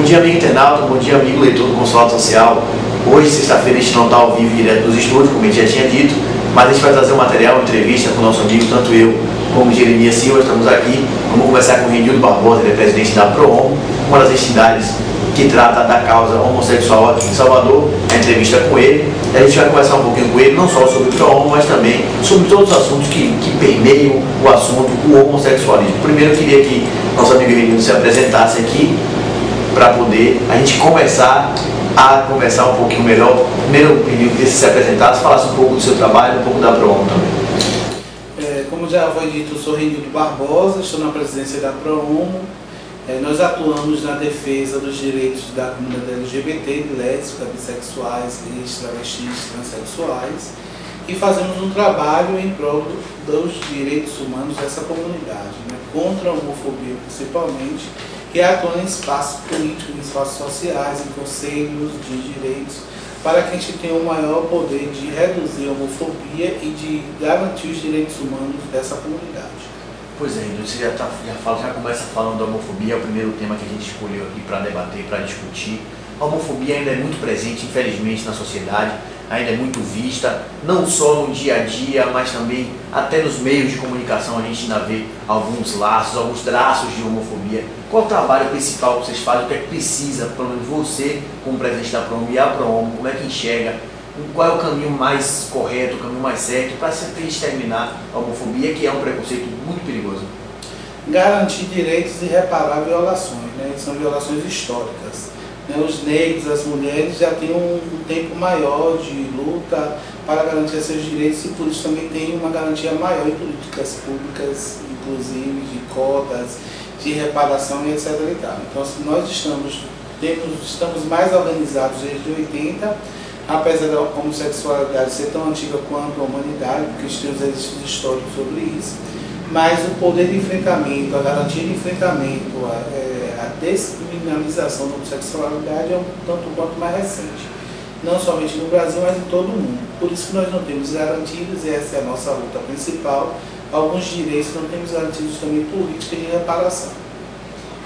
dia, amigo internauta, bom dia, amigo leitor do Consulado Social. Hoje, sexta-feira, a gente não está ao vivo direto dos estúdios, como a gente já tinha dito, mas a gente vai trazer um material, uma entrevista com o nosso amigo, tanto eu como Jeremias Silva, estamos aqui. Vamos conversar com o Renildo Barbosa, ele é presidente da ProHomo, uma das entidades que trata da causa homossexual aqui em Salvador. A entrevista com ele, a gente vai conversar um pouquinho com ele, não só sobre o ProHomo, mas também sobre todos os assuntos que permeiam o assunto, o homossexualismo. Primeiro, eu queria que nosso amigo Renildo se apresentasse aqui, para poder a gente começar a conversar um pouquinho melhor. Primeiro, Renildo, que se apresentasse, falasse um pouco do seu trabalho, um pouco da ProHomo também. Como já foi dito, eu sou Renildo Barbosa, estou na presidência da ProHomo. Nós atuamos na defesa dos direitos da comunidade LGBT, de lésbicas, bissexuais, gays, travestis, transexuais, e fazemos um trabalho em prol dos direitos humanos dessa comunidade, né? Contra a homofobia principalmente, que atua em espaços políticos, em espaços sociais, em conselhos de direitos, para que a gente tenha um maior poder de reduzir a homofobia e de garantir os direitos humanos dessa comunidade. Pois é, você já começa falando da homofobia, é o primeiro tema que a gente escolheu aqui para debater, para discutir. A homofobia ainda é muito presente, infelizmente, na sociedade, ainda é muito vista, não só no dia a dia, mas também até nos meios de comunicação a gente ainda vê alguns laços, alguns traços de homofobia. Qual o trabalho principal que vocês fazem, o que é que precisa, pelo menos você, como presidente da ProHomo e a ProHomo, como é que enxerga, qual é o caminho mais correto, o caminho mais certo para sempre exterminar a homofobia, que é um preconceito muito perigoso? Garantir direitos e reparar violações, né? São violações históricas. Os negros, as mulheres já têm um tempo maior de luta para garantir seus direitos e por isso também tem uma garantia maior em políticas públicas, inclusive de cotas, de reparação e etc. Então, assim, nós estamos mais organizados desde 80, apesar da homossexualidade ser tão antiga quanto a humanidade, porque temos registros históricos sobre isso, mas o poder de enfrentamento, a garantia de enfrentamento, a descriminalização da homossexualidade é um tanto quanto mais recente. Não somente no Brasil, mas em todo o mundo. Por isso que nós não temos garantidos, e essa é a nossa luta principal, alguns direitos não temos garantidos também política de reparação.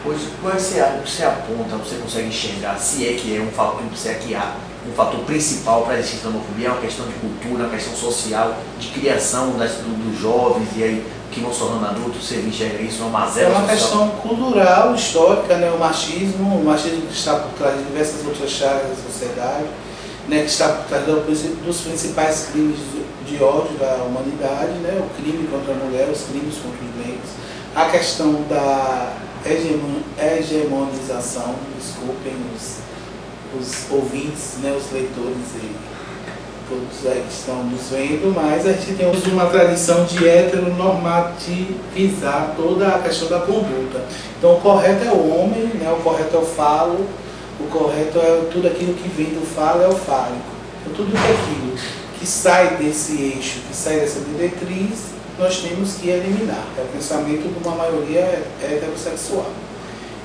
Pois, qual você aponta, você consegue enxergar, se é que é um fator, se é que há um fator principal para a existência da homofobia, é uma questão de cultura, uma questão social, de criação dos jovens e aí que vão se tornando adultos, você enxerga isso, é uma mazela social? É uma questão cultural, histórica, né? O machismo que está por trás de diversas outras chagas da sociedade, né? Que está por trás dos principais crimes de ódio da humanidade, né? O crime contra a mulher, os crimes contra os negros, a questão da hegemonização, desculpem os ouvintes, né, os leitores e todos aí que estão nos vendo, mas a gente tem uma tradição de heteronormativizar toda a questão da conduta. Então o correto é o homem, né, o correto é o falo, o correto é tudo aquilo que vem do falo é o fálico. Então tudo aquilo que sai desse eixo, que sai dessa diretriz, nós temos que eliminar. É o pensamento de uma maioria heterossexual.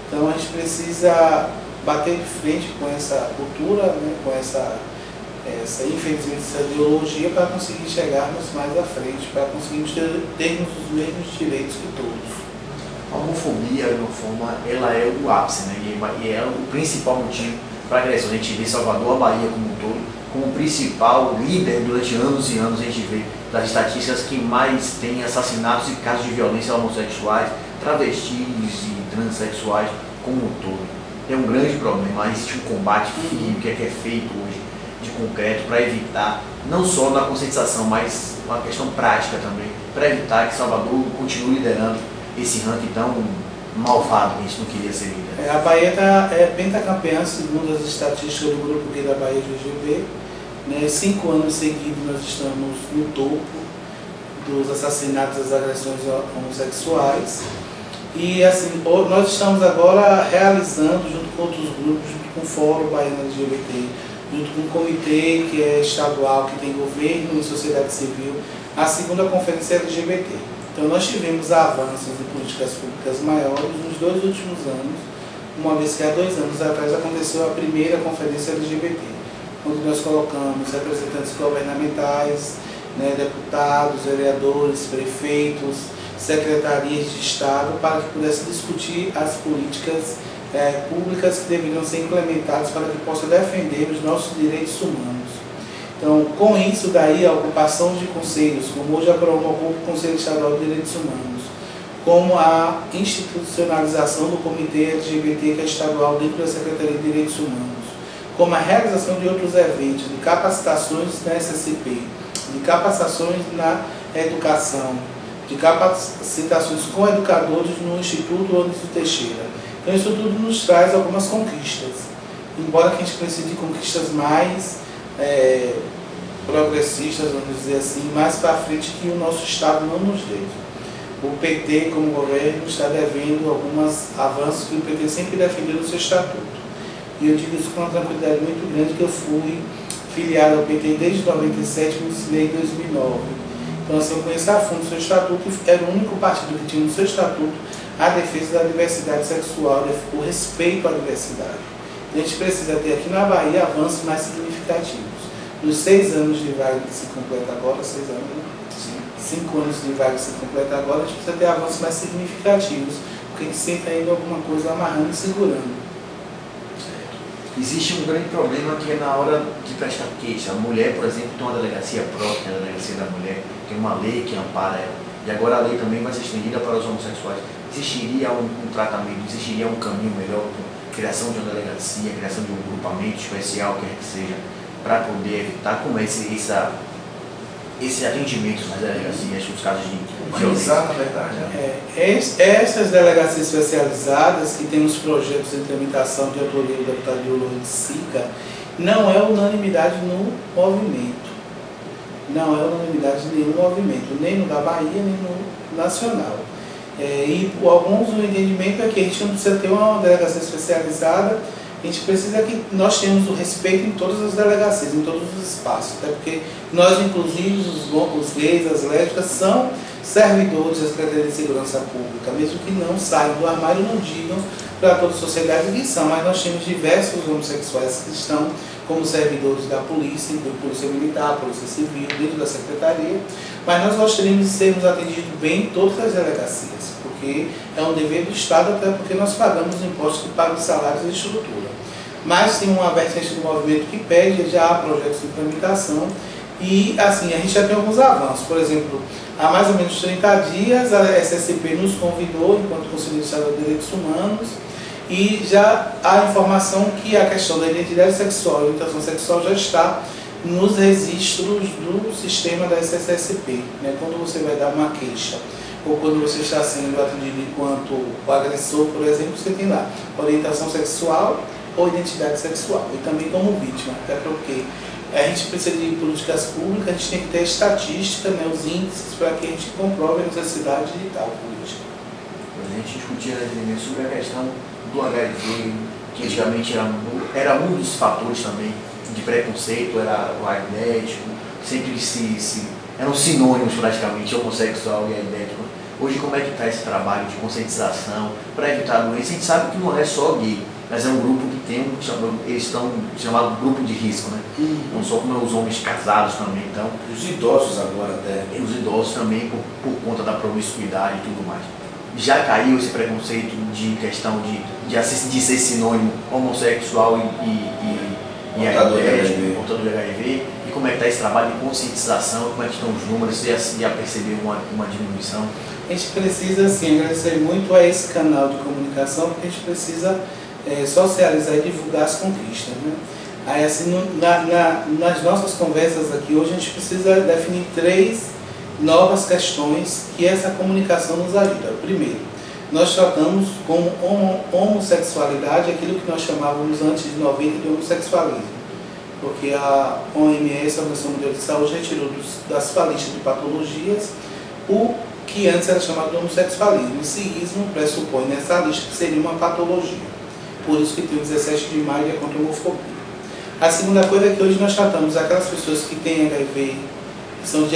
Então a gente precisa bater de frente com essa cultura, né, com infelizmente, essa ideologia para conseguir chegarmos mais à frente, para conseguirmos termos os mesmos direitos que todos. A homofobia, de uma forma, ela é o ápice, né, e é o principal motivo para a agressão. A gente vê Salvador, a Bahia como um todo, como principal líder durante anos e anos. A gente vê das estatísticas que mais tem assassinatos e casos de violência homossexuais, travestis e transexuais como um todo. É um grande problema, existe um combate firme que é feito hoje de concreto para evitar, não só na conscientização, mas uma questão prática também, para evitar que Salvador continue liderando esse ranking tão malvado que a gente não queria ser líder. A Bahia é pentacampeã, segundo as estatísticas do Grupo Gay da Bahia de UGB. 5 anos seguidos nós estamos no topo dos assassinatos, das agressões homossexuais. E assim, nós estamos agora realizando, junto com outros grupos, junto com o Fórum Baiano LGBT, junto com o comitê que é estadual, que tem governo e sociedade civil, a segunda conferência LGBT. Então nós tivemos avanços em políticas públicas maiores nos 2 últimos anos, uma vez que há 2 anos atrás aconteceu a primeira conferência LGBT, onde nós colocamos representantes governamentais, né, deputados, vereadores, prefeitos, secretarias de Estado, para que pudesse discutir as políticas públicas que deveriam ser implementadas para que possa defender os nossos direitos humanos. Então, com isso daí, a ocupação de conselhos, como hoje a PROUMA ocupa o Conselho Estadual de Direitos Humanos, como a institucionalização do Comitê LGBT, que é estadual dentro da Secretaria de Direitos Humanos, como a realização de outros eventos, de capacitações na SSP, de capacitações na educação, de capacitações com educadores no Instituto Anísio Teixeira. Então isso tudo nos traz algumas conquistas, embora que a gente precise de conquistas mais progressistas, vamos dizer assim, mais para frente, que o nosso Estado não nos deu. O PT, como governo, está devendo alguns avanços que o PT sempre defendeu no seu estatuto. E eu digo isso com uma tranquilidade muito grande, que eu fui filiado ao PT desde 97 e me desfilei em 2009. Então, assim, eu conheço a fundo o seu estatuto e era o único partido que tinha no seu estatuto a defesa da diversidade sexual, o respeito à diversidade. Então, a gente precisa ter aqui na Bahia avanços mais significativos. Nos 6 anos de vaga que se completa agora, 6 anos, né? 5 anos de vaga que se completa agora, a gente precisa ter avanços mais significativos, porque a gente sempre ainda alguma coisa amarrando e segurando. Existe um grande problema que é na hora de prestar queixa. A mulher, por exemplo, tem uma delegacia própria, a delegacia da mulher, tem uma lei que ampara ela. E agora a lei também vai ser estendida para os homossexuais. Existiria um tratamento, existiria um caminho melhor, criação de uma delegacia, criação de um grupamento especial, quer que seja, para poder evitar como esse atendimento nas delegacias, os casos de violência, na verdade. Essas delegacias especializadas, que tem os projetos em tramitação de autoria do deputado Eulogio de Sica, não é unanimidade no movimento. Não é unanimidade em nenhum movimento, nem no da Bahia, nem no nacional. E por alguns o entendimento é que a gente não precisa ter uma delegacia especializada, a gente precisa que nós tenhamos o respeito em todas as delegacias, em todos os espaços, até porque nós, inclusive, os gays, as lésbicas, são servidores da Secretaria de Segurança Pública, mesmo que não saiam do armário, não digam para toda a sociedade que são, mas nós temos diversos homossexuais que estão como servidores da polícia, da Polícia Militar, Polícia Civil, dentro da Secretaria, mas nós gostaríamos de sermos atendidos bem em todas as delegacias, porque é um dever do Estado, até porque nós pagamos impostos que pagam salários e estrutura. Mas tem uma vertente do movimento que pede, já há projetos de tramitação, e assim, a gente já tem alguns avanços. Por exemplo, há mais ou menos 30 dias a SSP nos convidou, enquanto Conselho Estadual de Direitos Humanos, e já há informação que a questão da identidade sexual e orientação sexual já está nos registros do sistema da SSP, né? Quando você vai dar uma queixa, ou quando você está sendo atendido enquanto o agressor, por exemplo, você tem lá orientação sexual ou identidade sexual, e também como vítima, até porque a gente precisa de políticas públicas, a gente tem que ter estatística, né, os índices, para que a gente comprove a necessidade de tal política. A gente discutia sobre a questão do HIV, que antigamente era um dos fatores também de preconceito, era o aidético, sempre eram sinônimos praticamente, homossexual e aidético. Hoje, como é que está esse trabalho de conscientização para evitar a doença? A gente sabe que não é só gay, mas é um grupo que tem eles estão chamado grupo de risco, né? Não só como os homens casados também, então. Os idosos agora até. E os idosos também por conta da promiscuidade e tudo mais. Já caiu esse preconceito de questão de ser sinônimo homossexual e portador de HIV? E como é que está esse trabalho de conscientização? Como é que estão os números? Se já percebeu uma diminuição? A gente precisa, sim, agradecer muito a esse canal de comunicação, porque a gente precisa socializar e divulgar as conquistas, né? Aí, assim, nas nossas conversas aqui hoje, a gente precisa definir 3 novas questões que essa comunicação nos ajuda. Primeiro, nós tratamos como homossexualidade aquilo que nós chamávamos antes de 90 de homossexualismo, porque a OMS, a Organização Mundial de Saúde, retirou da sua lista de patologias o que antes era chamado de homossexualismo. O ciísmo pressupõe nessa lista que seria uma patologia. Por isso que tem o 17 de maio, é contra a homofobia. A segunda coisa é que hoje nós tratamos aquelas pessoas que têm HIV, que são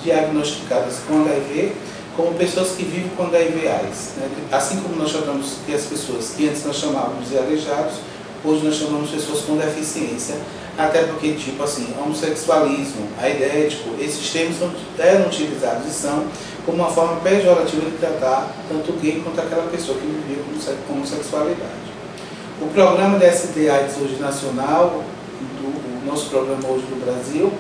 diagnosticadas com HIV, como pessoas que vivem com HIV/AIDS, né? Assim como nós tratamos que as pessoas que antes nós chamávamos de aleijados, hoje nós chamamos pessoas com deficiência Até porque, tipo assim, homossexualismo, aidético, esses termos eram utilizados e são como uma forma pejorativa de tratar tanto o gay quanto aquela pessoa que vivia com homossexualidade. O programa da ST/AIDS hoje nacional, o nosso programa hoje do Brasil,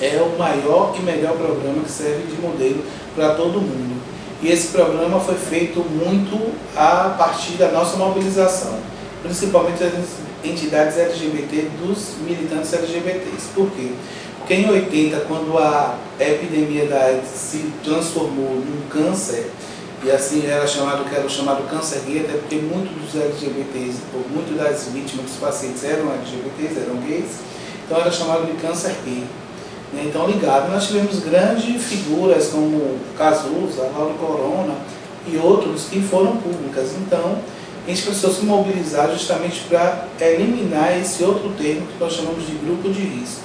é o maior e melhor programa que serve de modelo para todo mundo. E esse programa foi feito muito a partir da nossa mobilização, principalmente das entidades LGBT, dos militantes LGBTs. Por quê? Porque em 80, quando a epidemia da AIDS se transformou num câncer, e assim era o chamado câncer gay, até porque muitos dos LGBTs, ou muitos das vítimas dos pacientes eram LGBTs, eram gays, então era chamado de câncer gay. Então, ligado, nós tivemos grandes figuras como Cazuza, Lauro Corona e outros que foram públicas. Então, a gente precisou se mobilizar justamente para eliminar esse outro termo que nós chamamos de grupo de risco.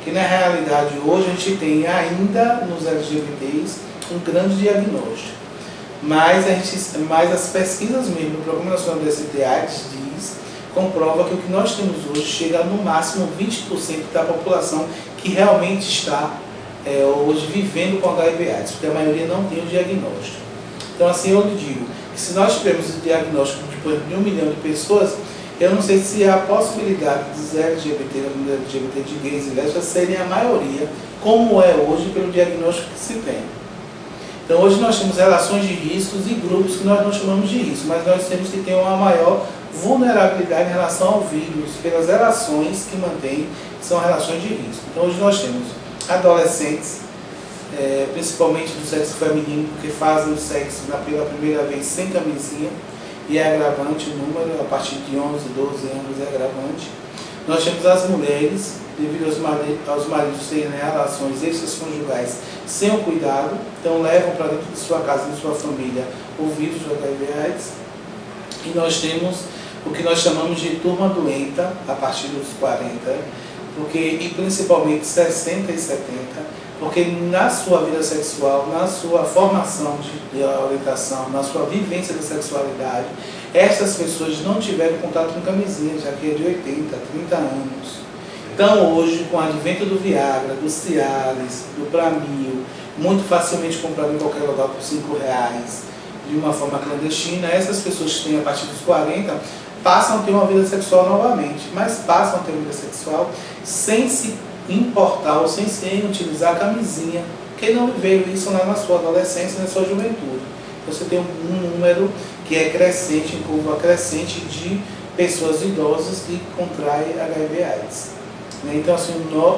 Que na realidade hoje a gente tem ainda nos LGBTs um grande diagnóstico. Mas as pesquisas mesmo do Programa Nacional do ST/AIDS comprova que o que nós temos hoje chega no máximo 20% da população que realmente está hoje vivendo com HIV/AIDS, porque a maioria não tem o diagnóstico. Então assim eu lhe digo, que se nós tivermos o diagnóstico de 1 milhão de pessoas, eu não sei se há a possibilidade dos LGBT, da comunidade LGBT, de gays e lésbicas serem a maioria, como é hoje pelo diagnóstico que se tem. Então hoje nós temos relações de riscos e grupos que nós não chamamos de risco, mas nós temos que ter uma maior vulnerabilidade em relação ao vírus, pelas relações que mantém, que são relações de risco. Então hoje nós temos adolescentes, principalmente do sexo feminino, que fazem o sexo pela primeira vez sem camisinha, e é agravante o número, a partir de 11, 12 anos é agravante. Nós temos as mulheres, devido aos maridos terem relações extraconjugais sem o cuidado, então levam para dentro de sua casa, de sua família, o vírus do HIV/AIDS. E nós temos o que nós chamamos de turma doenta, a partir dos 40, e principalmente 60 e 70, porque na sua vida sexual, na sua formação de orientação, na sua vivência da sexualidade, essas pessoas não tiveram contato com camisinha, já que é de 80, 30 anos. Então hoje, com o advento do Viagra, do Cialis, do Pramil, muito facilmente comprado em qualquer lugar por R$5, de uma forma clandestina, essas pessoas que têm a partir dos 40 passam a ter uma vida sexual novamente, mas passam a ter uma vida sexual sem se importar ou sem utilizar a camisinha, porque não viveram isso lá na sua adolescência, na sua juventude. Você tem um número que é crescente, em curva crescente de pessoas idosas que contraem HIV/AIDS. Então, assim,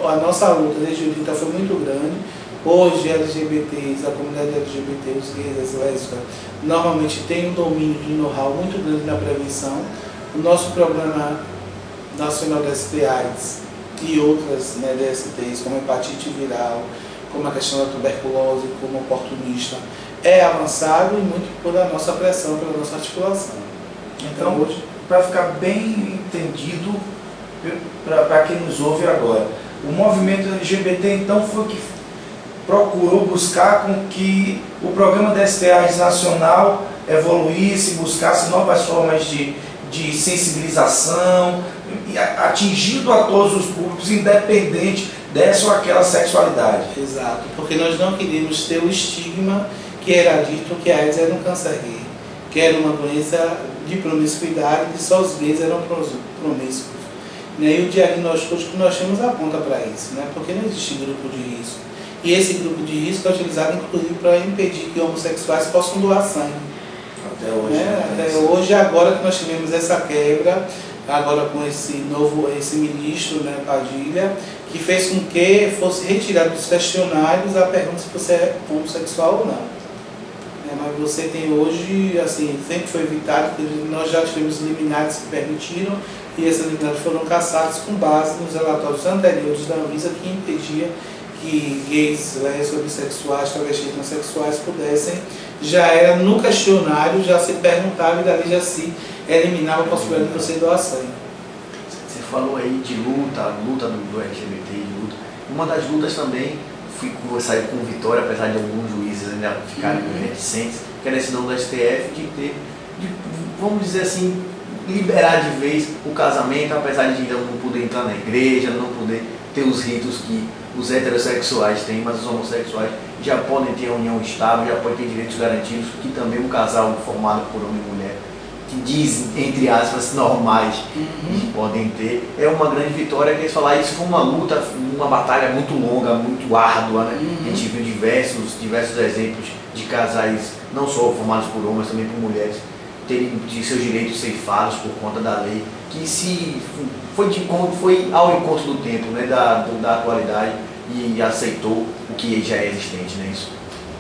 a nossa luta desde 80 foi muito grande. Hoje, LGBTs, a comunidade LGBT, os gays, as lésbicas, normalmente tem um domínio de know-how muito grande na prevenção. O nosso programa nacional da ST/AIDS e outras DSTs, como hepatite viral, como a questão da tuberculose, como oportunista, é avançado e muito por a nossa pressão, pela nossa articulação. Então, hoje, para ficar bem entendido, para quem nos ouve agora, o movimento LGBT então foi que procurou buscar com que o programa da ST/AIDS nacional evoluísse, buscasse novas formas de sensibilização, atingindo a todos os públicos, independente dessa ou aquela sexualidade. Exato, porque nós não queríamos ter o estigma que era dito que a AIDS era um câncer gay, que era uma doença de promiscuidade, que só os gays eram promíscuos. E o diagnóstico que nós temos aponta para isso, porque não existe grupo de risco. E esse grupo de risco é utilizado inclusive para impedir que homossexuais possam doar sangue. Até hoje. Até hoje, agora que nós tivemos essa quebra, agora com esse ministro, Padilha, que fez com que fosse retirado dos questionários a pergunta se você é homossexual ou não. Mas você tem hoje, assim, sempre foi evitado, nós já tivemos liminares que permitiram, e esses liminares foram cassados com base nos relatórios anteriores da Anvisa que impedia que gays, lésbicas, bissexuais, travestis e transexuais pudessem, já era no questionário, já se perguntava e dali já se eliminava a possibilidade de você doar sangue. Você falou aí de luta do LGBT, de luta. Uma das lutas também saiu com vitória, apesar de alguns juízes ainda ficarem reticentes, que é a decisão do STF vamos dizer assim, liberar de vez o casamento, apesar de ainda não poder entrar na igreja, não poder ter os ritos que os heterossexuais têm, mas os homossexuais já podem ter a união estável, já podem ter direitos garantidos, que também um casal formado por homem e mulher, que dizem, entre aspas, normais, que podem ter, é uma grande vitória. Que eles falaram, isso foi uma luta, uma batalha muito longa, muito árdua, né? A gente viu diversos exemplos de casais, não só formados por homens, mas também por mulheres, terem de seus direitos ceifados por conta da lei, que foi ao encontro do tempo, né, da atualidade, e aceitou o que já é existente, né, isso?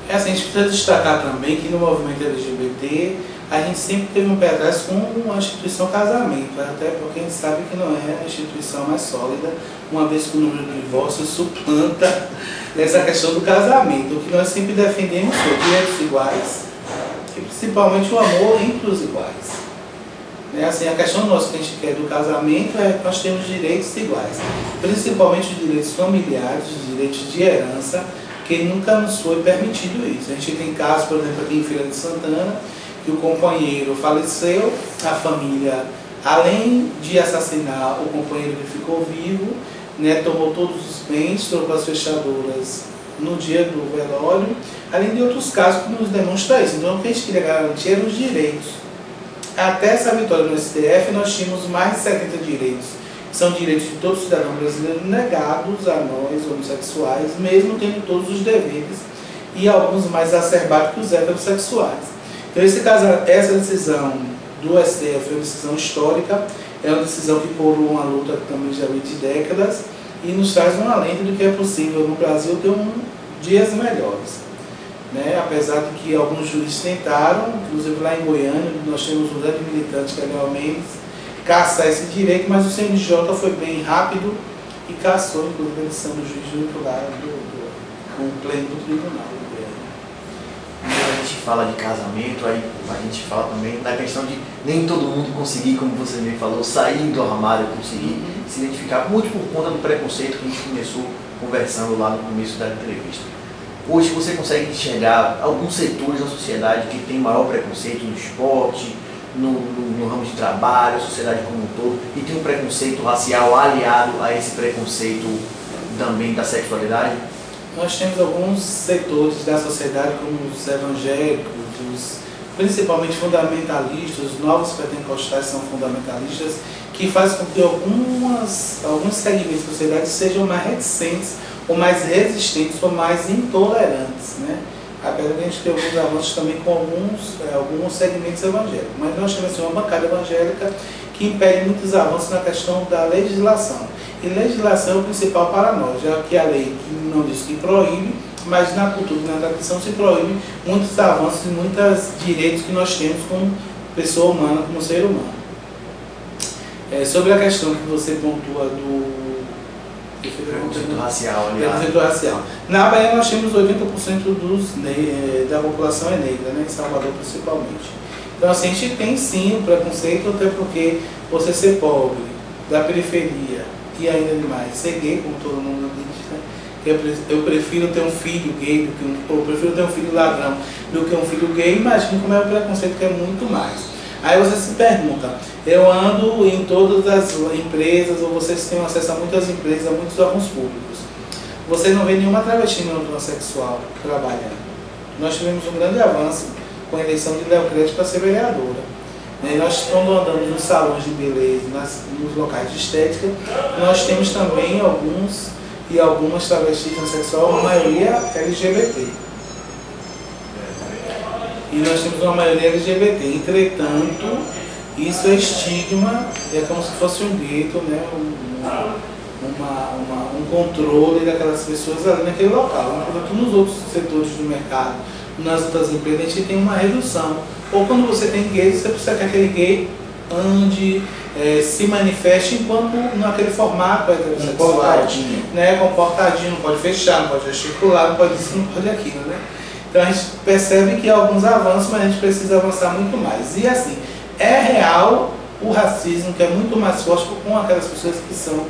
É assim, a gente precisa destacar também que no movimento LGBT a gente sempre teve um pé atrás com a instituição casamento, até porque a gente sabe que não é a instituição mais sólida, uma vez que o número de divórcios suplanta essa questão do casamento. O que nós sempre defendemos foi direitos iguais e principalmente o amor entre os iguais. Assim, a questão nossa que a gente quer do casamento é que nós temos direitos iguais, principalmente os direitos familiares, os direitos de herança, que nunca nos foi permitido isso. A gente tem casos, por exemplo, aqui em Feira de Santana, que o companheiro faleceu, a família, além de assassinar o companheiro que ficou vivo, né, tomou todos os bens, trocou as fechaduras no dia do velório, além de outros casos que nos demonstram isso. Então, o que a gente queria garantir eram os direitos. Até essa vitória no STF, nós tínhamos mais de 70 direitos, que são direitos de todo cidadão brasileiro negados a nós, homossexuais, mesmo tendo todos os deveres, e alguns mais acerbados que os heterossexuais. Então, essa decisão do STF é uma decisão histórica, é uma decisão que coroou uma luta que também já vem de décadas, e nos traz um alento do que é possível no Brasil ter dias melhores. Né? Apesar de que alguns juízes tentaram, inclusive lá em Goiânia, nós temos um grande militante que é Léo Mendes, caçar esse direito, mas o CNJ foi bem rápido e caçou, inclusive, a decisão do juiz junto lá com o pleno do tribunal. Quando a gente fala de casamento, aí a gente fala também da questão de nem todo mundo conseguir, como você me falou, sair do armário, conseguir se identificar, muito por conta do preconceito que a gente começou conversando lá no começo da entrevista. Hoje você consegue enxergar alguns setores da sociedade que tem maior preconceito no esporte, no ramo de trabalho, a sociedade como um todo, e tem um preconceito racial aliado a esse preconceito também da sexualidade? Nós temos alguns setores da sociedade, como os evangélicos, principalmente fundamentalistas, os novos pentecostais são fundamentalistas, que fazem com que alguns segmentos da sociedade sejam mais reticentes, ou mais resistentes, ou mais intolerantes, né? Apesar de a gente ter alguns avanços também com alguns segmentos evangélicos. Mas nós temos assim, uma bancada evangélica que impede muitos avanços na questão da legislação. E legislação é o principal para nós, já que a lei não diz que proíbe, mas na cultura e na tradição se proíbe muitos avanços e muitos direitos que nós temos como pessoa humana, como ser humano. Sobre a questão que você pontua do preconceito racial, preconceito racial. Na Bahia nós temos 80% da população é negra, né? Em Salvador principalmente. Então assim, a gente tem sim o preconceito, até porque você ser pobre, da periferia e ainda demais, ser gay, como todo mundo diz, né? Eu prefiro ter um filho gay, eu prefiro ter um filho ladrão do que um filho gay. Imagina como é o preconceito, que é muito mais. Aí você se pergunta, eu ando em todas as empresas, ou vocês têm acesso a muitas empresas, a muitos órgãos públicos. Você não vê nenhuma travesti nem transexual trabalhando. Nós tivemos um grande avanço com a eleição de Léo Crédito para ser vereadora. Nós estamos andando nos salões de beleza, nos locais de estética, nós temos também algumas travestis transexuais, a maioria LGBT. E nós temos uma maioria LGBT. Entretanto, isso é estigma, é como se fosse um gueto, né? Um controle daquelas pessoas ali naquele local. Enquanto nos outros setores do mercado, nas outras empresas, a gente tem uma redução. Ou quando você tem gays, você precisa que aquele gay ande, se manifeste enquanto naquele formato heterossexual, né? Comportadinho, não pode fechar, não pode gesticular, não pode isso, não pode aquilo, né? Então a gente percebe que há alguns avanços, mas a gente precisa avançar muito mais. E assim, é real o racismo, que é muito mais forte com aquelas pessoas que são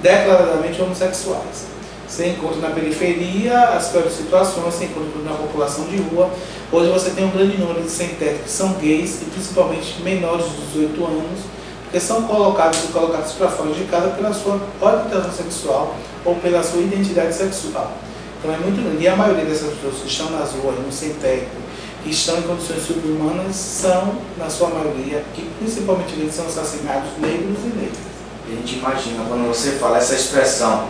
declaradamente homossexuais. Você encontra na periferia as piores situações, você encontra na população de rua. Hoje você tem um grande número de sem-teto que são gays, e principalmente menores de 18 anos, porque são colocados e colocados para fora de casa pela sua orientação sexual ou pela sua identidade sexual. Então é muito grande. E a maioria dessas pessoas que estão nas ruas, no sem-teto, que estão em condições subhumanas, são, na sua maioria, e principalmente eles são assassinados negros e negras. A gente imagina, quando você fala essa expressão,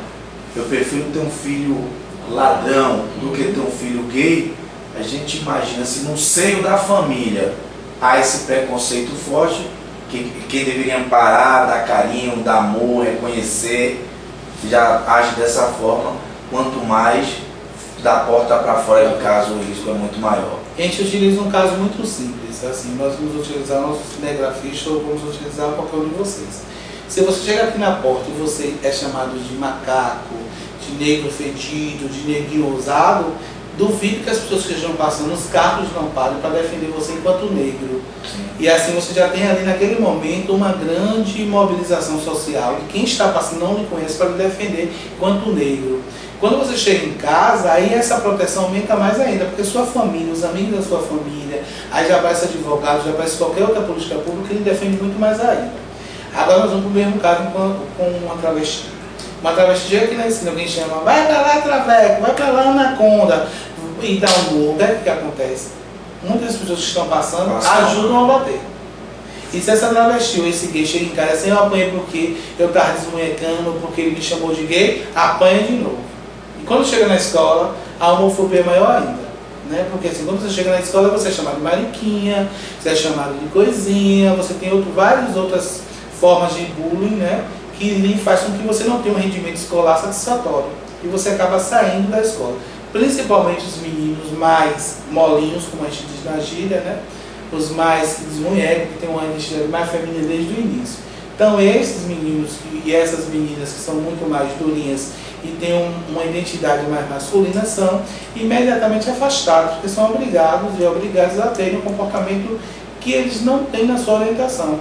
eu prefiro ter um filho ladrão do que ter um filho gay, a gente imagina se no seio da família há esse preconceito forte, que deveria amparar, dar carinho, dar amor, reconhecer, já age dessa forma, quanto mais da porta para fora de casa o risco é muito maior. A gente utiliza um caso muito simples, assim, nós vamos utilizar o nosso cinegrafista ou vamos utilizar qualquer um de vocês. Se você chega aqui na porta e você é chamado de macaco, de negro fedido, de neguinho ousado, duvido que as pessoas que estão passando, os carros não parem para defender você enquanto negro. Sim. E assim você já tem ali naquele momento uma grande mobilização social de quem está passando não lhe conhece para lhe defender enquanto negro. Quando você chega em casa, aí essa proteção aumenta mais ainda, porque sua família, os amigos da sua família, aí já aparece advogado, já aparece qualquer outra política pública que lhe defende muito mais ainda. Agora nós vamos para o mesmo caso com uma travesti. Uma travesti chega aqui na esquina, alguém chama, vai para lá, Traveco, vai para lá, Anaconda, e dá um murro. O que acontece? Muitas pessoas que estão passando ajudam a bater. E se essa travesti ou esse gay chega em casa assim, eu apanhei porque eu estava desmunhecando, porque ele me chamou de gay, apanha de novo. E quando chega na escola, a homofobia é maior ainda. Né? Porque assim, quando você chega na escola, você é chamado de mariquinha, você é chamado de coisinha, você tem várias outras formas de bullying, né? Que lhe faz com que você não tenha um rendimento escolar satisfatório. E você acaba saindo da escola. Principalmente os meninos mais molinhos, como a gente diz na gíria, né? Os mais que desmunhecam, que tem uma identidade mais feminina desde o início. Então esses meninos e essas meninas que são muito mais durinhas e têm uma identidade mais masculina são imediatamente afastados, porque são obrigados e obrigados a terem um comportamento que eles não têm na sua orientação.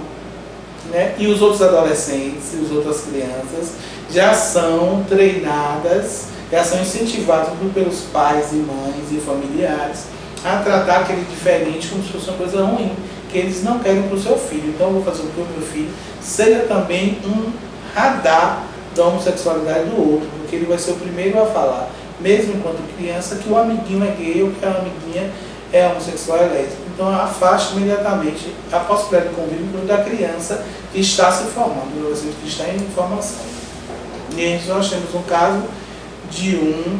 Né? E os outros adolescentes e as outras crianças já são treinadas, já são incentivadas pelos pais e mães e familiares a tratar aquele diferente como se fosse uma coisa ruim, que eles não querem para o seu filho. Então eu vou fazer com que o meu filho seja também um radar da homossexualidade do outro, porque ele vai ser o primeiro a falar, mesmo enquanto criança, que o amiguinho é gay ou que a amiguinha é homossexual, é lésbica. Então afaste imediatamente a possibilidade de convívio da criança que está se formando, do adolescente que está em formação. E nós temos um caso de um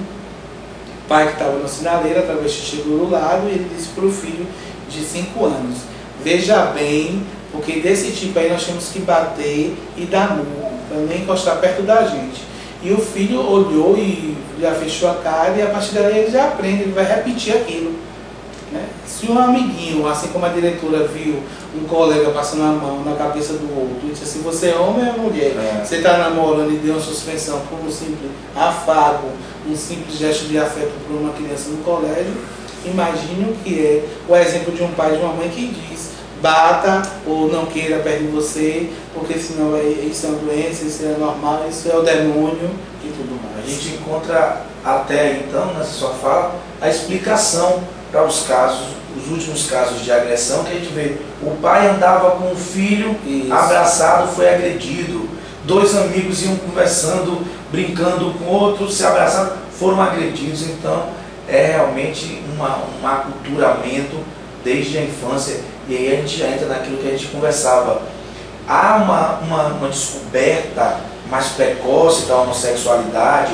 pai que estava na sinaleira, a travesti chegou do lado e ele disse para o filho de 5 anos, veja bem, porque desse tipo aí nós temos que bater e dar murro, para nem encostar perto da gente. E o filho olhou e já fechou a cara e a partir daí ele já aprende, ele vai repetir aquilo. Né? Se um amiguinho, assim como a diretora viu um colega passando a mão na cabeça do outro e disse assim, você é homem ou é mulher? Você está namorando e deu uma suspensão por um simples afago, um simples gesto de afeto por uma criança no colégio, imagine o que é o exemplo de um pai e de uma mãe que diz, bata ou não queira perto de você, porque senão isso é uma doença, isso é normal, isso é o demônio e tudo mais. A gente encontra até então, nessa sua fala, a explicação para os casos, os últimos casos de agressão que a gente vê. O pai andava com o filho, abraçado, foi agredido. 2 amigos iam conversando, brincando com outros, se abraçaram, foram agredidos. Então, é realmente um aculturamento desde a infância. E aí a gente já entra naquilo que a gente conversava. Há uma descoberta mais precoce da homossexualidade,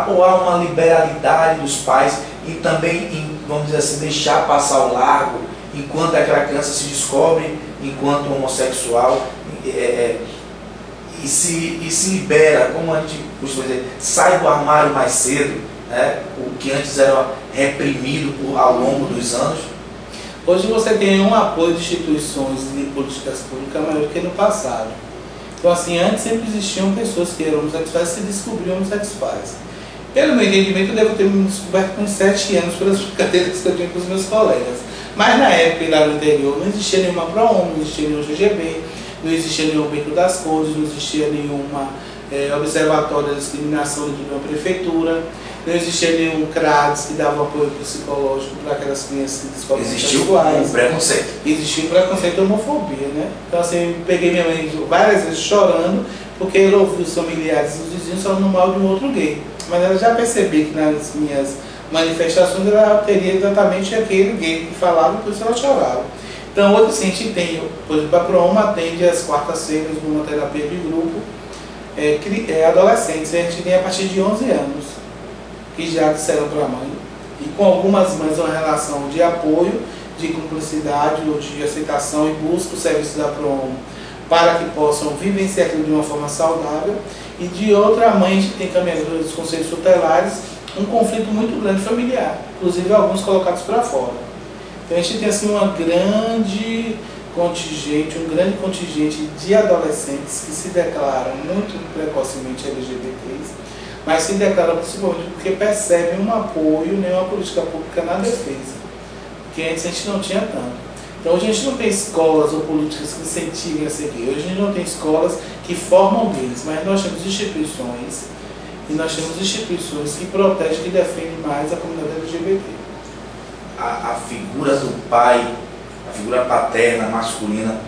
ou há uma liberalidade dos pais e também, vamos dizer assim, deixar passar o largo enquanto aquela criança se descobre enquanto homossexual e se libera, como a gente costuma dizer, sai do armário mais cedo, né? O que antes era reprimido ao longo dos anos. Hoje você tem um apoio de instituições e de políticas públicas maior do que no passado. Então assim, antes sempre existiam pessoas que eram homossexuais e se descobriam homossexuais. Pelo meu entendimento, eu devo ter me descoberto com 7 anos pelas brincadeiras que eu tinha com os meus colegas. Mas na época, lá no interior, não existia nenhuma PROON, não existia nenhum GGB, não existia nenhum Beco das Cores, não existia nenhuma observatório da discriminação dentro de uma prefeitura. não existia nenhum CRADS que dava apoio psicológico para aquelas crianças que descobrem Existiu sexuais. um preconceito. Existia um preconceito e homofobia, né? Então assim, eu peguei minha mãe várias vezes chorando, porque ela ouviu os familiares e os vizinhos falando mal de um outro gay. Mas ela já percebeu que nas minhas manifestações ela teria exatamente aquele gay que falava, por isso ela chorava. Então hoje assim, a gente tem, por exemplo, a PROOMA atende às quartas-feiras numa terapia de grupo, adolescentes, a gente tem a partir de 11 anos, que já disseram para a mãe, e com algumas mães uma relação de apoio, de cumplicidade ou de aceitação e busca o serviço da PROOMA para que possam vivenciar aquilo de uma forma saudável, e de outra mãe a gente tem caminhado dos conselhos tutelares um conflito muito grande familiar, inclusive alguns colocados para fora. Então a gente tem assim um grande contingente de adolescentes que se declaram muito precocemente LGBTs, mas se declaram principalmente porque percebem um apoio, nem uma política pública na defesa, porque antes a gente não tinha tanto. Então hoje a gente não tem escolas ou políticas que incentivem a ser gay, hoje a gente não tem escolas que formam gays, mas nós temos instituições, e nós temos instituições que protegem, que defendem mais a comunidade LGBT. A figura do pai, a figura paterna, masculina,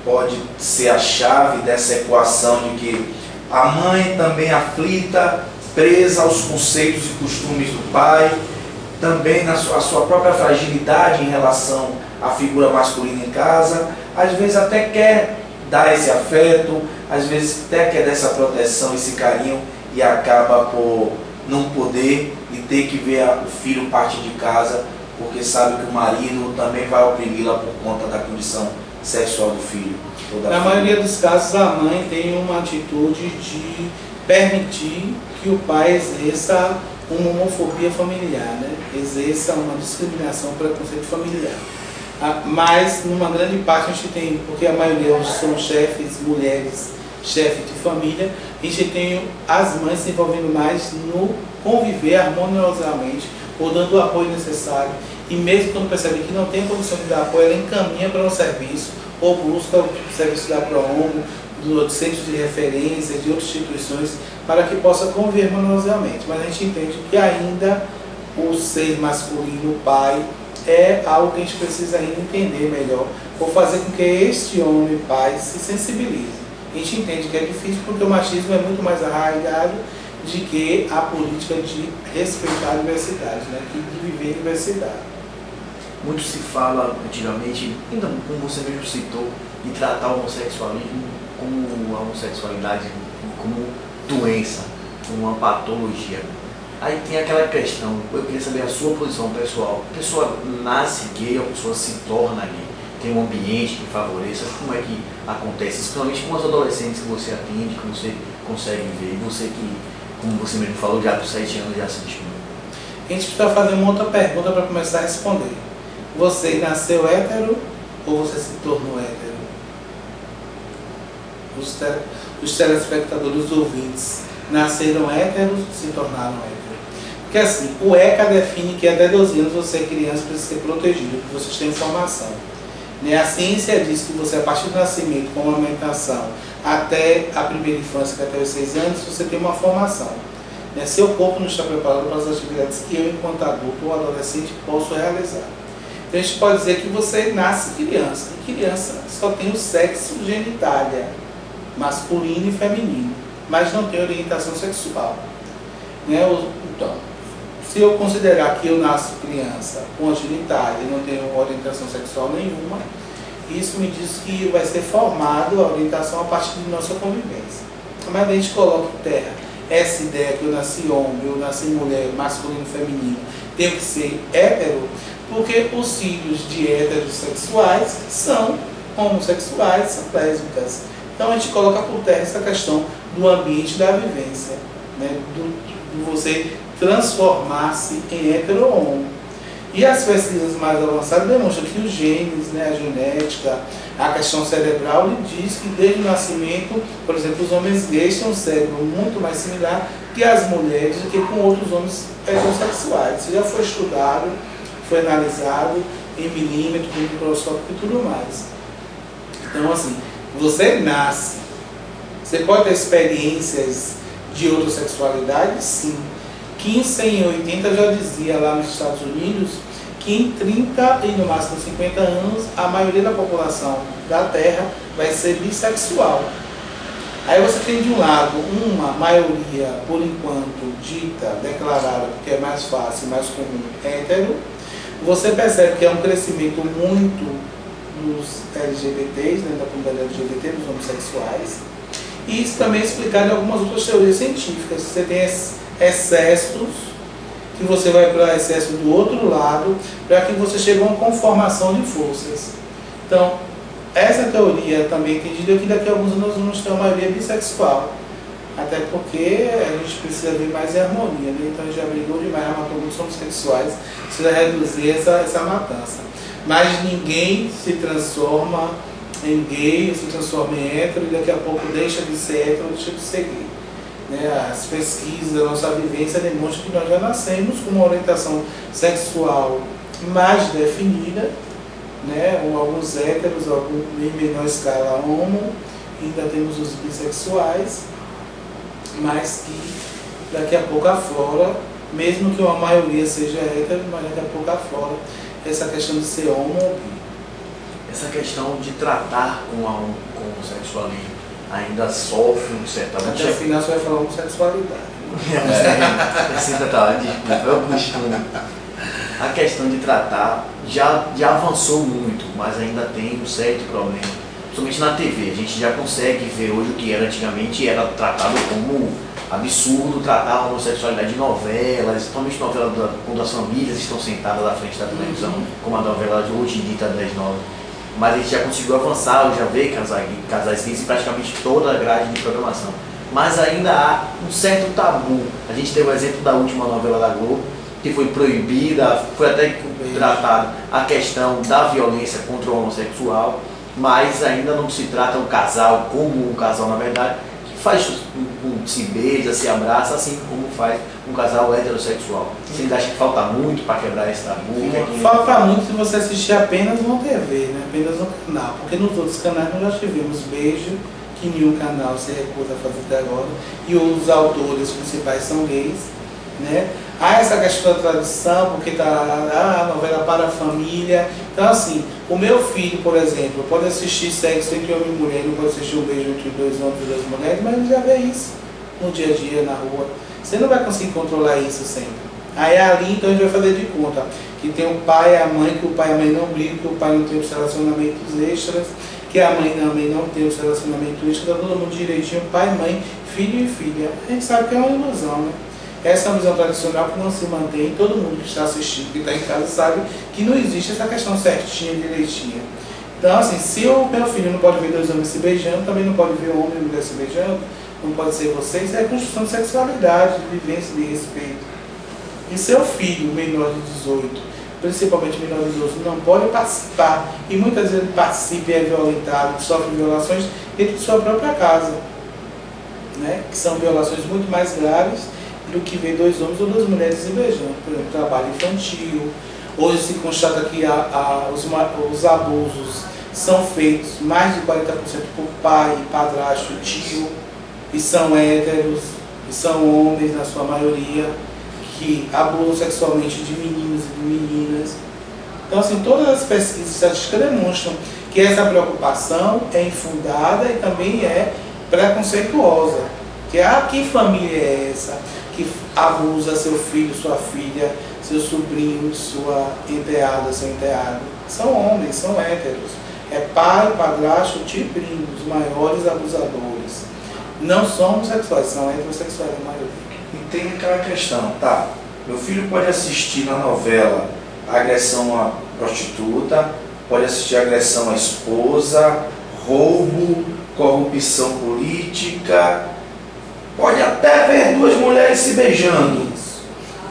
pode ser a chave dessa equação de que a mãe também aflita, presa aos conceitos e costumes do pai, também a sua própria fragilidade em relação à figura masculina em casa, às vezes até quer dar esse afeto, às vezes até quer dar essa proteção, esse carinho, e acaba por não poder e ter que ver o filho partir de casa, porque sabe que o marido também vai oprimi-la por conta da condição sexual do filho. Na maioria dos casos, a mãe tem uma atitude de permitir que o pai exerça uma homofobia familiar, né? Exerça uma discriminação, um preconceito familiar. Mas, numa grande parte, a gente tem, porque a maioria são chefes, mulheres, chefes de família, a gente tem as mães se envolvendo mais no conviver harmoniosamente, ou dando o apoio necessário, e mesmo quando percebe que não tem condição de dar apoio, ela encaminha para um serviço, ou busca o serviço da PROOMA, do centro de referência, de outras instituições, para que possa conviver harmoniosamente. Mas a gente entende que ainda o ser masculino, o pai, é algo que a gente precisa ainda entender melhor, ou fazer com que este homem, pai, se sensibilize. A gente entende que é difícil porque o machismo é muito mais arraigado de que a política de respeitar a diversidade, né? De viver a diversidade. Muito se fala antigamente, ainda como você mesmo citou, de tratar o homossexualismo como a homossexualidade como doença, como uma patologia. Aí tem aquela questão, eu queria saber a sua posição pessoal. A pessoa nasce gay, a pessoa se torna gay, tem um ambiente que favoreça, como é que acontece? Principalmente com os adolescentes que você atende, que você consegue ver, você que, como você mesmo falou, já com 7 anos já assistiu. A gente precisa fazer uma outra pergunta para começar a responder. Você nasceu hétero ou você se tornou hétero? Os telespectadores, os ouvintes, nasceram héteros, se tornaram héteros. Porque assim, o ECA define que até 12 anos você é criança, precisa ser protegido, porque vocês têm informação. A ciência diz que você, a partir do nascimento, com uma amamentação, até a primeira infância, que é até os 6 anos, você tem uma formação. Seu corpo não está preparado para as atividades que eu, enquanto adulto ou adolescente, posso realizar. Então a gente pode dizer que você nasce criança, e criança só tem o sexo genitália, masculino e feminino, mas não tem orientação sexual. Então, se eu considerar que eu nasço criança com a genitália e não tenho orientação sexual nenhuma, isso me diz que vai ser formado a orientação a partir de nossa convivência. Mas a gente coloca em terra essa ideia que eu nasci homem, eu nasci mulher, masculino e feminino, tenho que ser hétero, porque os filhos de heterossexuais são homossexuais, são lésbicas. Então a gente coloca por terra essa questão do ambiente da vivência, né? Do você transformar-se em hetero ou homo. E as pesquisas mais avançadas demonstram que os genes, né, a genética, a questão cerebral, lhe diz que desde o nascimento, por exemplo, os homens gays têm um cérebro muito mais similar que as mulheres do que com outros homens heterossexuais. Isso já foi estudado, foi analisado em milímetro, em microscópio e tudo mais. Então, assim, você nasce, você pode ter experiências de outra sexualidade, sim, que em 180 já dizia lá nos Estados Unidos que em 30 e no máximo 50 anos a maioria da população da Terra vai ser bissexual. Aí você tem de um lado uma maioria, por enquanto, dita, declarada, porque é mais fácil, mais comum, hétero. Você percebe que é um crescimento muito dos LGBTs, né, da comunidade LGBT, dos homossexuais. E isso também é explicado em algumas outras teorias científicas. Você tem excessos, que você vai para excesso do outro lado, para que você chegue a uma conformação de forças. Então, essa teoria também entendida que daqui a alguns anos nós vamos ter uma maioria bissexual. Até porque a gente precisa ver mais em harmonia, né? Então a gente já brigou demais, já matou muitos homossexuais, precisa reduzir essa matança. Mas ninguém se transforma em gay, se transforma em hétero e daqui a pouco deixa de ser hétero, deixa de ser gay. Né? As pesquisas, a nossa vivência demonstram que nós já nascemos com uma orientação sexual mais definida, né? Alguns héteros, em menor escala homo, ainda temos os bissexuais, mas que daqui a pouco aflora, mesmo que uma maioria seja hétero, mas daqui a pouco aflora essa questão de ser homo ou bi. Essa questão de tratar com o homossexualismo ainda sofre um certo... Até o final você vai falar homossexualidade. A questão de tratar já avançou muito, mas ainda tem um certo problema. Principalmente na TV, a gente já consegue ver hoje o que era antigamente, era tratado como absurdo tratar a homossexualidade de novelas, principalmente novelas quando as famílias estão sentadas à frente da televisão, como a novela de hoje dita das 9. Mas a gente já conseguiu avançar, já vê casais gays em praticamente toda a grade de programação. Mas ainda há um certo tabu. A gente teve o exemplo da última novela da Globo, que foi proibida, foi até tratado a questão da violência contra o homossexual, mas ainda não se trata um casal como um casal, na verdade, que se beija, se abraça, assim como faz um casal heterossexual. Você ainda acha que falta muito para quebrar esse tabu? Falta muito se você assistir apenas no TV, né? Apenas no canal, porque nos outros canais nós já tivemos beijo, que nenhum canal se recusa a fazer até agora, e os autores principais são gays, né? Há essa questão da tradição, porque tá a novela para a família. Então assim, o meu filho, por exemplo, pode assistir sexo entre homem e mulher, não pode assistir um beijo entre dois homens e duas mulheres, mas ele já vê isso no dia a dia, na rua. Você não vai conseguir controlar isso sempre. Aí ali, então a gente vai fazer de conta que tem o pai e a mãe, que o pai e a mãe não brigam, que o pai não tem os relacionamentos extras, que a mãe também não tem os relacionamentos extras, todo mundo direitinho, pai, mãe, filho e filha. A gente sabe que é uma ilusão, né? Essa é uma visão tradicional que não se mantém, todo mundo que está assistindo, que está em casa, sabe que não existe essa questão certinha, direitinha. Então, assim, se o meu filho não pode ver dois homens se beijando, também não pode ver homem e mulher se beijando, não pode ser você, isso é construção de sexualidade, de vivência, de respeito. E seu filho, menor de 18, principalmente menor de 12, não pode participar, e muitas vezes participa e é violentado, sofre violações dentro de sua própria casa, né? Que são violações muito mais graves do que ver dois homens ou duas mulheres se beijando. Por exemplo, trabalho infantil. Hoje se constata que os abusos são feitos mais de 40% por pai, padrasto, tio, e são héteros, e são homens na sua maioria, que abusam sexualmente de meninos e de meninas. Então, assim, todas as pesquisas estatísticas demonstram que essa preocupação é infundada e também é preconceituosa. Que família é essa que abusa seu filho, sua filha, seu sobrinho, sua enteada, seu enteado? São homens, são héteros. É pai, padrasto, tio e primo, os maiores abusadores. Não são homossexuais, são heterossexuais a maioria. E tem aquela questão, tá? Meu filho pode assistir na novela agressão à prostituta, pode assistir agressão à esposa, roubo, corrupção política, pode até ver duas mulheres se beijando,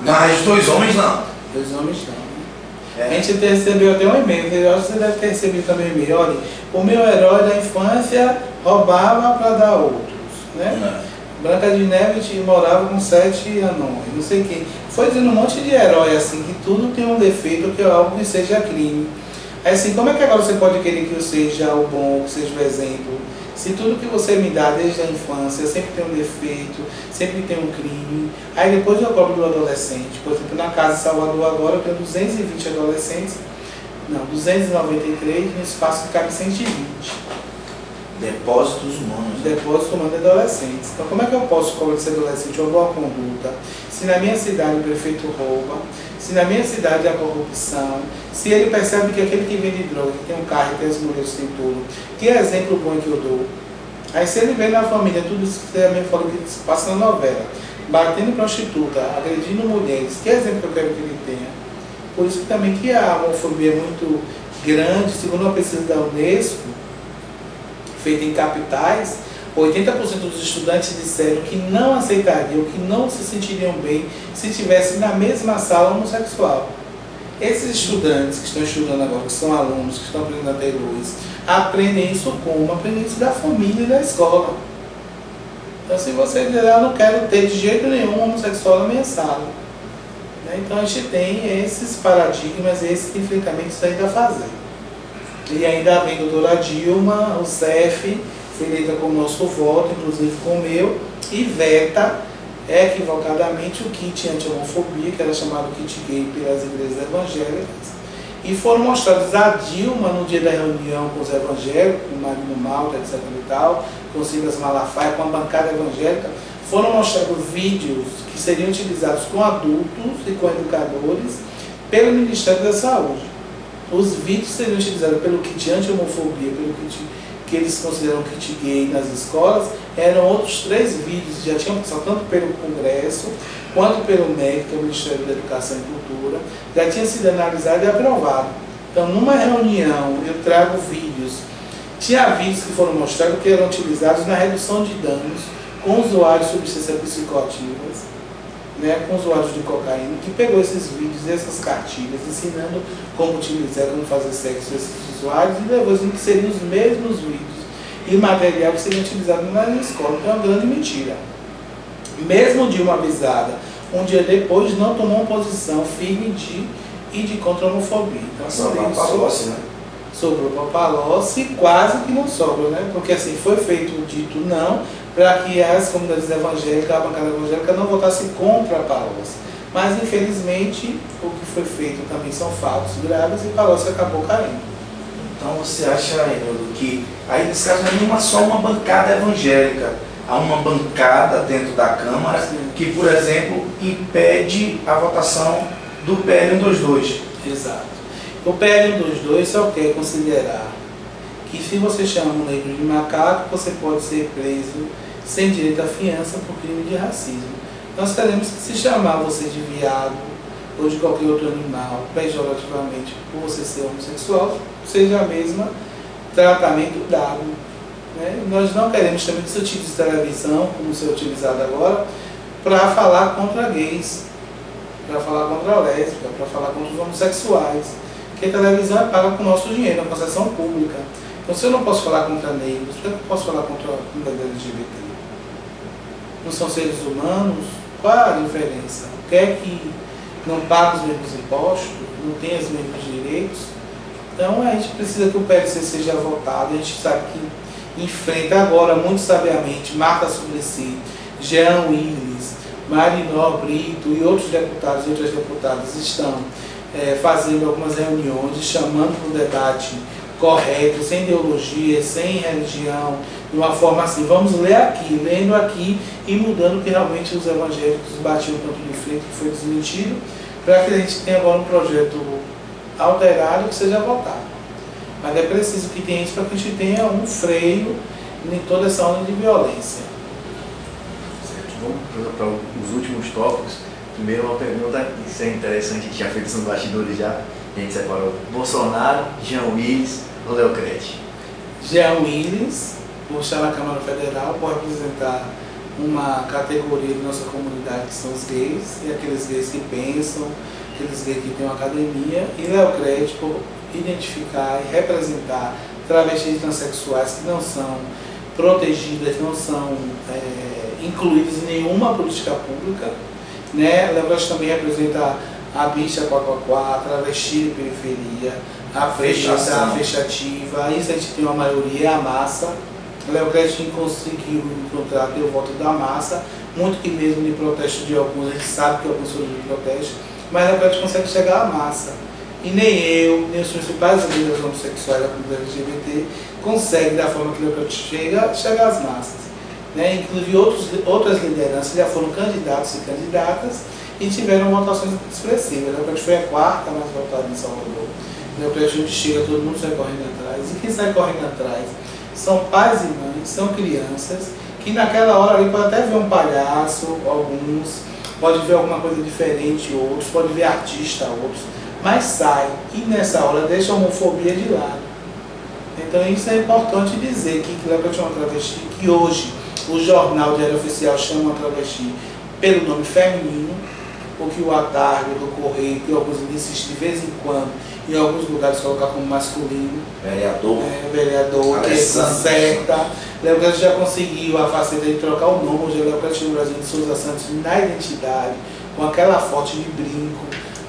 mas dois homens não. Dois homens não. A gente recebeu até um e-mail, eu acho que você deve ter recebido também um e-mail. Olha, o meu herói da infância roubava para dar outros, né? Branca de Neve morava com 7 anões, não sei quem. Foi dizendo um monte de herói, assim, que tudo tem um defeito, que é algo que seja crime. Aí assim, como é que agora você pode querer que eu seja o bom, que seja o exemplo? Se tudo que você me dá desde a infância sempre tem um defeito, sempre tem um crime, aí depois eu cobro do adolescente. Por exemplo, na casa de Salvador agora eu tenho 220 adolescentes, não, 293, no espaço que cabe 120. Depósitos humanos. Depósito humano de adolescentes. Então como é que eu posso cobrar desse adolescente uma boa conduta, se na minha cidade o prefeito rouba, se na minha cidade há corrupção, se ele percebe que aquele que vende droga, que tem um carro, tem as mulheres, tem tudo, que exemplo bom que eu dou? Aí se ele vê na família tudo isso que também falou que se passa na novela, batendo prostituta, agredindo mulheres, que exemplo que eu quero que ele tenha? Por isso que também que a homofobia é muito grande, segundo uma pesquisa da Unesco, feita em capitais, 80% dos estudantes disseram que não aceitariam, que não se sentiriam bem se estivessem na mesma sala homossexual. Esses estudantes que estão estudando agora, que são alunos, que estão aprendendo a ter luz, aprendem isso como? Aprendem isso da família e da escola. Então se você dizer, eu não quero ter de jeito nenhum homossexual na minha sala. Então a gente tem esses paradigmas, esse enfrentamento que ainda fazer. E ainda vem a doutora Dilma, o CEF, foi eleita com o nosso voto, inclusive com o meu, e veta equivocadamente o kit anti-homofobia, que era chamado kit gay pelas igrejas evangélicas, e foram mostrados a Dilma no dia da reunião com os evangélicos, com o Magno Malta, etc. e tal, com o Silas Malafaia, com a bancada evangélica, foram mostrados vídeos que seriam utilizados com adultos e com educadores pelo Ministério da Saúde. Os vídeos seriam utilizados pelo kit anti-homofobia, pelo kit que eles consideram kit gay nas escolas, eram outros 3 vídeos que já tinham passado tanto pelo Congresso, quanto pelo MEC, que é o Ministério da Educação e Cultura, já tinha sido analisado e aprovado. Então, numa reunião, eu trago vídeos. Tinha vídeos que foram mostrados que eram utilizados na redução de danos com usuários de substâncias psicoativas, com usuários de cocaína, que pegou esses vídeos, essas cartilhas, ensinando como utilizar, como fazer sexo a esses usuários, e levou dizendo que seriam os mesmos vídeos e material que seriam utilizados na escola. Então é uma grande mentira. Mesmo Dilma avisada, um dia depois não tomou uma posição firme de contra a homofobia. Então, sobrou para Palocci, né? Sobrou para Palocci, quase que não sobra, né? Porque assim, foi feito o dito não, para que as comunidades evangélicas, a bancada evangélica não votasse contra a Palocci. Mas, infelizmente, o que foi feito também são fatos graves e Palocci acabou caindo. Então você acha, Enildo, que aí nesse caso não é só uma bancada evangélica, há uma bancada dentro da Câmara que, por exemplo, impede a votação do PL 122. Exato. O PL 122 só quer considerar que se você chama um negro de macaco, você pode ser preso sem direito à fiança por crime de racismo. Nós queremos que se chamar você de viado ou de qualquer outro animal, pejorativamente, por você ser homossexual, seja a mesma tratamento dado. Nós não queremos também que se utilize televisão, como se é utilizado agora, para falar contra gays, para falar contra a lésbica, para falar contra os homossexuais. Porque a televisão é paga com o nosso dinheiro, a concessão pública. Então, se eu não posso falar contra negros, por que eu posso falar contra a comunidade LGBT? Não são seres humanos? Qual a diferença? Quer que não pague os mesmos impostos, não tenha os mesmos direitos? Então, a gente precisa que o PLC seja votado. A gente sabe que enfrenta agora, muito sabiamente, Marta Suplicy, Jean Willis, Marinó Brito e outros deputados e outras deputadas estão fazendo algumas reuniões, chamando para o debate correto, sem ideologia, sem religião, de uma forma assim, vamos ler aqui, lendo aqui e mudando que realmente os evangélicos batiam tanto de frente, que foi desmentido, para que a gente tenha agora um projeto alterado que seja votado. Mas é preciso que tenha isso para que a gente tenha um freio em toda essa onda de violência. Certo. Vamos para os últimos tópicos. Primeiro uma pergunta, isso é interessante, a gente já fez nos bastidores já, a gente separou Bolsonaro, Jean Willis ou Léo Crete? Jean Willis, vou estar na Câmara Federal, por representar uma categoria de nossa comunidade que são os gays, e aqueles gays que pensam, aqueles gays que têm uma academia, e Léo Crete por identificar e representar travestis transexuais que não são protegidas, não são incluídas em nenhuma política pública. Léo Crete também representa a bicha quaquaquá, a travesti de periferia, a fechativa, isso a gente tem uma maioria, a massa. Léo Cretin conseguiu encontrar o voto da massa, muito que mesmo de protesto de alguns, a gente sabe que alguns foram de protesto, mas Léo Cretin consegue chegar à massa. E nem eu, nem os principais líderes homossexuais da comunidade LGBT conseguem, da forma que Léo Cretin chegar às massas. Né? Inclusive outras lideranças já foram candidatos e candidatas e tiveram votações expressivas. Léo Cretin foi a quarta mais votada em Salvador. Léo Cretin chega, todo mundo sai correndo atrás. E quem sai correndo atrás são pais e mães, são crianças, que naquela hora ali pode até ver um palhaço, alguns, pode ver alguma coisa diferente, outros, pode ver artista, outros, mas sai e nessa hora deixa a homofobia de lado. Então isso é importante dizer que Léo Cretin é uma travesti, que hoje o jornal Diário Oficial chama a travesti pelo nome feminino, porque o Atargo do Correio, que alguns insistem de vez em quando, em alguns lugares colocar como masculino. Vereador, que é certa. Léo Cretin já conseguiu a faceta de trocar o nome, hoje é Léo Cretin no Brasil de Souza Santos na identidade, com aquela foto de brinco,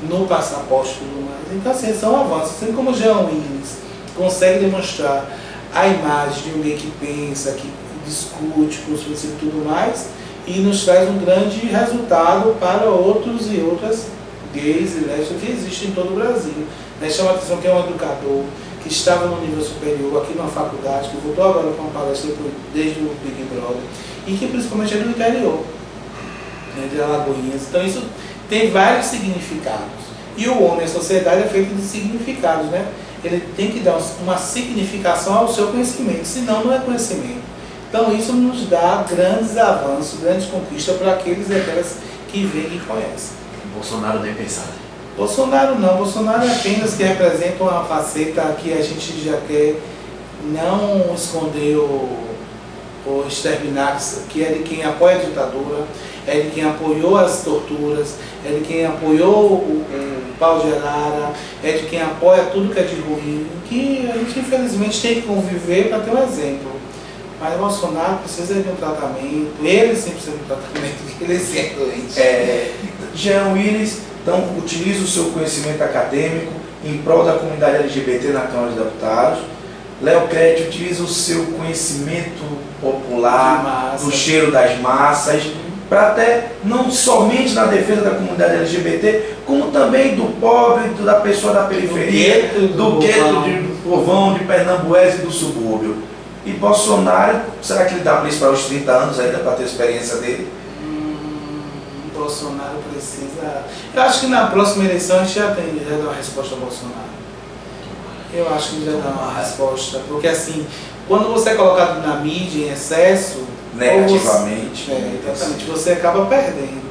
no passaporte e tudo mais. Então assim, são avanços. Assim como o Jean Willis consegue demonstrar a imagem de alguém que pensa, que discute com os princípios e tudo mais, e nos traz um grande resultado para outros e outras gays e lésbicas que existem em todo o Brasil. Chama a atenção que é um educador que estava no nível superior, aqui numa faculdade, que voltou agora com uma palestra desde o Big Brother, e que principalmente é do interior, né, de Alagoinhas. Então isso tem vários significados. E o homem, a sociedade é feita de significados, né? Ele tem que dar uma significação ao seu conhecimento, senão não é conhecimento. Então isso nos dá grandes avanços, grandes conquistas para aqueles e aquelas que veem e conhecem. Bolsonaro nem pensar. Bolsonaro não, Bolsonaro é apenas que representa uma faceta que a gente já quer não esconder ou exterminar, que é de quem apoia a ditadura, é de quem apoiou as torturas, é de quem apoiou o pau de arara, é de quem apoia tudo que é de ruim, que a gente infelizmente tem que conviver para ter um exemplo. Mas Bolsonaro precisa de um tratamento, ele sempre precisa de um tratamento, porque ele é doente. Jean Willis, então, utiliza o seu conhecimento acadêmico em prol da comunidade LGBT na Câmara dos Deputados. Léo Cretin utiliza o seu conhecimento popular, do cheiro das massas, para até, não somente na defesa da comunidade LGBT, como também do pobre, da pessoa da periferia, do gueto, do povão, de Pernambués e do subúrbio. E Bolsonaro, será que ele dá para isso para os 30 anos ainda, para ter a experiência dele? Bolsonaro precisa... Eu acho que na próxima eleição a gente já dá uma resposta ao Bolsonaro. Eu acho que já dá uma resposta. Porque assim, quando você é colocado na mídia em excesso... Negativamente. Exatamente, você acaba perdendo.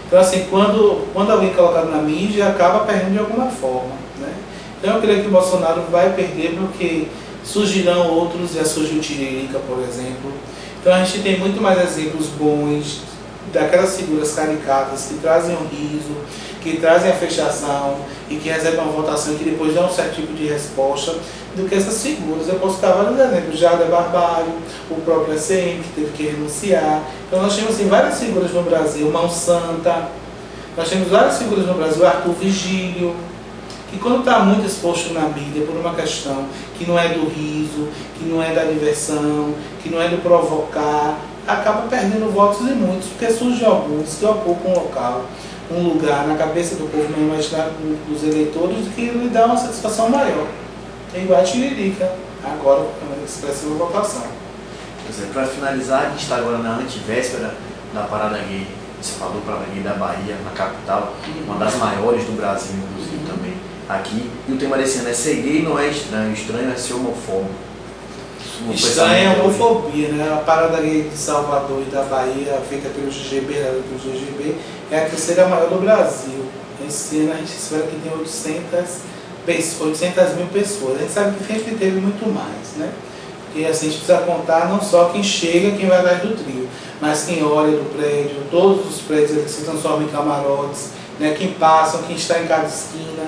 Então assim, quando alguém é colocado na mídia, acaba perdendo de alguma forma. Né? Então eu creio que o Bolsonaro vai perder porque surgirão outros, já surgiu o Tiririca, por exemplo. Então a gente tem muito mais exemplos bons, daquelas figuras caricatas que trazem o riso, que trazem a fechação e que recebem uma votação que depois dá um certo tipo de resposta, do que essas figuras. Eu posso citar vários exemplos, Jader Barbalho, o próprio ECM, que teve que renunciar. Então nós temos assim, várias figuras no Brasil, Mão Santa, nós temos várias figuras no Brasil, Arthur Vigílio, que quando está muito exposto na mídia por uma questão que não é do riso, que não é da diversão, que não é do provocar, acaba perdendo votos e muitos, porque surgem alguns que ocupam um local, um lugar na cabeça do povo, no imaginário dos eleitores, que lhe dá uma satisfação maior. É igual a Tiririca, agora com a expressiva votação. Para finalizar, a gente está agora na antivéspera da Parada Gay de Salvador, Parada Gay da Bahia, na capital, uma das maiores do Brasil, inclusive também, aqui. E o tema desse ano é ser gay não é estranho, estranho é ser homofóbico. Estranho é a homofobia, né? A Parada Gay de Salvador e da Bahia, feita pelo GGB, é a terceira maior do Brasil. Esse ano a gente espera que tenha 800 mil pessoas. A gente sabe que sempre teve muito mais, né? Porque assim, a gente precisa contar não só quem chega, quem vai atrás do trio, mas quem olha do prédio, todos os prédios eles se transformam em camarotes, né? Quem passa, quem está em cada esquina.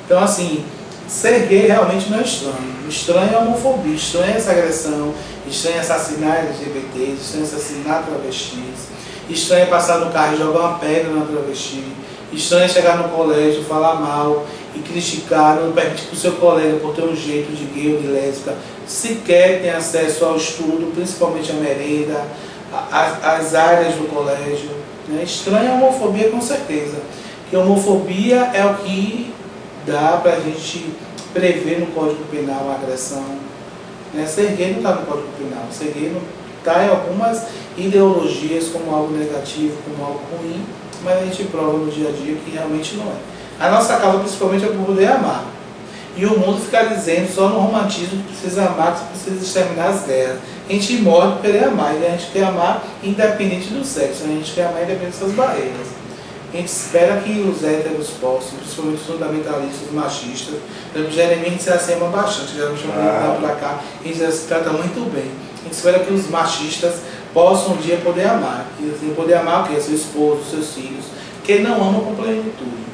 Então assim, ser gay realmente não é estranho. Estranho é a homofobia, estranho é essa agressão, estranho é assassinar LGBTs, estranho é assassinar travestis, estranho é passar no carro e jogar uma pedra na travesti, Estranha chegar no colégio, falar mal e criticar, não permite que o seu colega, por ter um jeito de gay ou de lésbica, sequer tenha acesso ao estudo, principalmente à merenda, às áreas do colégio. Né? Estranha a homofobia, com certeza. Que a homofobia é o que dá para a gente prever no Código Penal a agressão. Né? Ser gay não está no Código Penal, ser gay está em algumas ideologias como algo negativo, como algo ruim, mas a gente prova no dia a dia que realmente não é. A nossa causa principalmente é por poder amar. E o mundo fica dizendo só no romantismo que precisa amar, que precisa exterminar as guerras. A gente morre por querer amar, e a gente quer amar independente do sexo, a gente quer amar independente dessas barreiras. A gente espera que os héteros possam, principalmente os fundamentalistas, os machistas, pelo Jeremias a gente se acima bastante, já me chamou para cá, a gente já se trata muito bem. A gente espera que os machistas possam um dia poder amar. E assim, poder amar o quê? Seu esposo, seus filhos, que não amam com plenitude.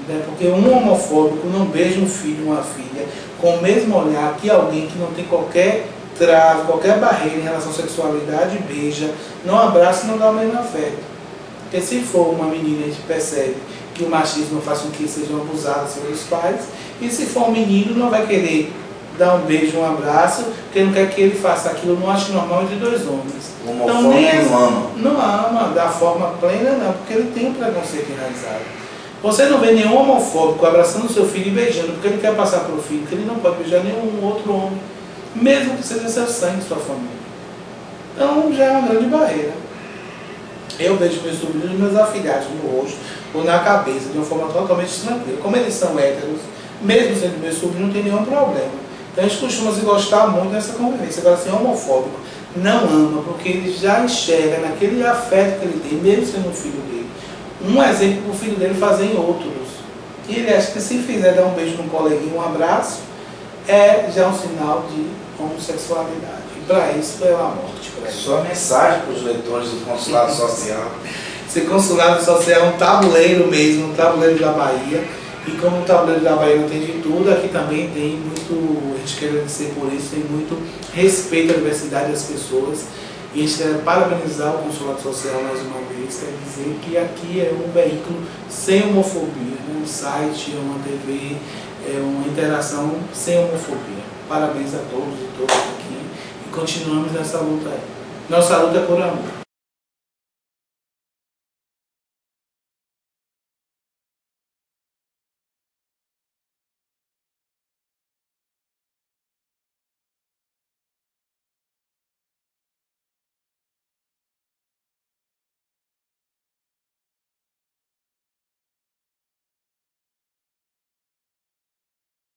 Né? Porque um homofóbico não beija um filho, uma filha, com o mesmo olhar que alguém que não tem qualquer trave, qualquer barreira em relação à sexualidade, beija, não abraça e não dá o mesmo afeto. Porque se for uma menina, a gente percebe que o machismo faz com que sejam abusados pelos pais, e se for um menino, não vai querer dar um beijo, um abraço, porque não quer que ele faça aquilo, não acha normal entre dois homens. O homofóbico então, não ama. Não ama, da forma plena não, porque ele tem um preconceito enraizado. Você não vê nenhum homofóbico abraçando o seu filho e beijando, porque ele quer passar para o filho, que ele não pode beijar nenhum outro homem, mesmo que seja seu sangue, sua família. Então já é uma grande barreira. Eu vejo meus sobrinhos e meus afilhados no rosto ou na cabeça, de uma forma totalmente tranquila. Como eles são héteros, mesmo sendo meus sobrinhos, não tem nenhum problema. Então a gente costuma se gostar muito dessa convivência. Agora, assim, homofóbico não ama, porque ele já enxerga naquele afeto que ele tem, mesmo sendo um filho dele, um exemplo para o filho dele fazer em outros. E ele acha que se fizer dar um beijo num coleguinha, um abraço, é já um sinal de homossexualidade. E para isso é a morte. Sua mensagem para os leitores do Consulado Social. Esse Consulado Social é um tabuleiro mesmo, um tabuleiro da Bahia. E como o tabuleiro da Bahia não tem de tudo, aqui também tem muito, a gente quer agradecer por isso, tem muito respeito à diversidade das pessoas. E a gente quer parabenizar o Consulado Social mais uma vez, quer dizer que aqui é um veículo sem homofobia, um site, uma TV, é uma interação sem homofobia. Parabéns a todos e todas aqui e continuamos nessa luta aí. Nossa luta é por amor.